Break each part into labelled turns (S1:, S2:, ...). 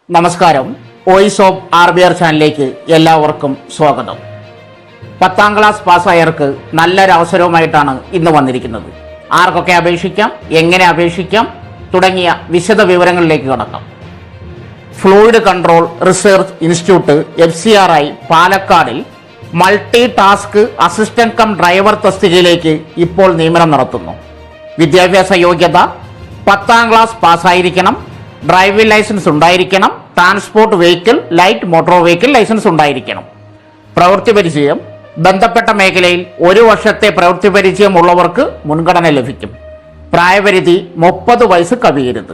S1: നമസ്കാരം. Voice of RBR ചാനലിലേക്ക് എല്ലാവർക്കും സ്വാഗതം. 10ാം ക്ലാസ് പാസ്സായവർക്ക് നല്ലൊരു അവസരവുമായിട്ടാണ് ഇന്ന് വന്നിരിക്കുന്നത്. ആർക്കൊക്കെ അപേക്ഷിക്കാം, എങ്ങനെ അപേക്ഷിക്കാം തുടങ്ങിയ വിശദ വിവരങ്ങളിലേക്ക് കടക്കാം. Fluid control research institute FCRI പാലക്കാടിൽ multi task assistant cum driver തസ്തികയിലേക്ക് ഇപ്പോൾ നിയമനം നടത്തുന്നു. വിദ്യാഭ്യാസ യോഗ്യത 10ാം ക്ലാസ് പാസ്സായിരിക്കണം, ഡ്രൈവിംഗ് ലൈസൻസ് ഉണ്ടായിരിക്കണം, transport vehicle, light motor vehicle licence ഉണ്ടായിരിക്കണം. പ്രവൃത്തി പരിചയം ബന്ധപ്പെട്ട മേഖലയിൽ 1 വർഷത്തെ പ്രവൃത്തി പരിചയം ഉള്ളവർക്ക് മുൻഗണന ലഭിക്കും. പ്രായപരിധി 30 വയസ്സ് കവിയരുത്.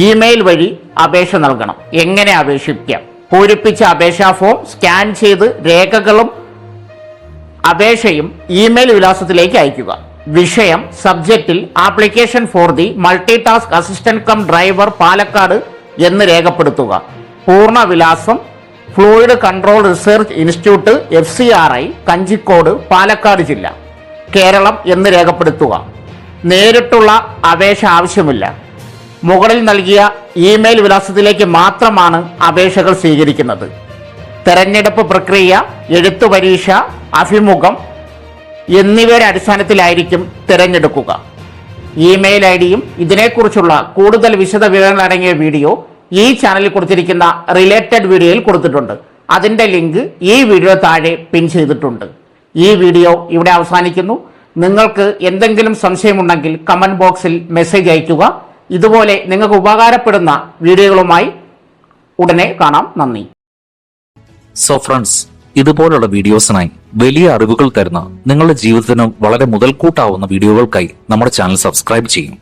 S1: ഇമെയിൽ വഴി അപേക്ഷ നൽകണം. എങ്ങനെ അപേക്ഷിക്കാം? പൂരിപ്പിച്ച അപേക്ഷാ ഫോം സ്കാൻ ചെയ്ത് രേഖകളും അപേക്ഷയും ഇമെയിൽ വിലാസത്തിലേക്ക് അയയ്ക്കുക. വിഷയം സബ്ജക്റ്റിൽ application for the multi task assistant cum driver Palakkad എന്ന് രേഖപ്പെടുത്തുക. പൂർണ്ണ വിലാസം fluid control research institute FCRI Kanjikode Palakkad ജില്ല കേരളം എന്ന് രേഖപ്പെടുത്തുക. നേരിട്ടുള്ള അപേക്ഷ ആവശ്യമില്ല. മുകളിൽ നൽകിയ ഇമെയിൽ വിലാസത്തിലേക്ക് മാത്രമാണ് അപേക്ഷകൾ സ്വീകരിക്കുന്നത്. തെരഞ്ഞെടുപ്പ് പ്രക്രിയ എഴുത്തു പരീക്ഷ, അഭിമുഖം എന്നിവയുടെ അടിസ്ഥാനത്തിലായിരിക്കും തിരഞ്ഞെടുക്കുക. ഇമെയിൽ ഐഡിയും ഇതിനെക്കുറിച്ചുള്ള കൂടുതൽ വിശദ വിവരങ്ങൾ അടങ്ങിയ വീഡിയോ ഈ ചാനലിൽ കൊടുത്തിരിക്കുന്ന റിലേറ്റഡ് വീഡിയോയിൽ കൊടുത്തിട്ടുണ്ട്. അതിൻ്റെ ലിങ്ക് ഈ വീഡിയോ താഴെ പിൻ ചെയ്തിട്ടുണ്ട്. ഈ വീഡിയോ ഇവിടെ അവസാനിക്കുന്നു. നിങ്ങൾക്ക് എന്തെങ്കിലും സംശയമുണ്ടെങ്കിൽ കമന്റ് ബോക്സിൽ മെസ്സേജ് അയയ്ക്കുക. ഇതുപോലെ നിങ്ങൾക്ക് ഉപകാരപ്പെടുന്ന വീഡിയോകളുമായി ഉടനെ കാണാം. നന്ദി.
S2: സോ ഫ്രണ്ട്സ്, ഇതുപോലുള്ള വീഡിയോസിനായി വലിയ അറിവുകൾ തരുന്ന നിങ്ങളുടെ ജീവിതത്തിന് വളരെ മുതൽക്കൂട്ടാവുന്ന വീഡിയോകൾക്കായി നമ്മുടെ ചാനൽ സബ്സ്ക്രൈബ് ചെയ്യും.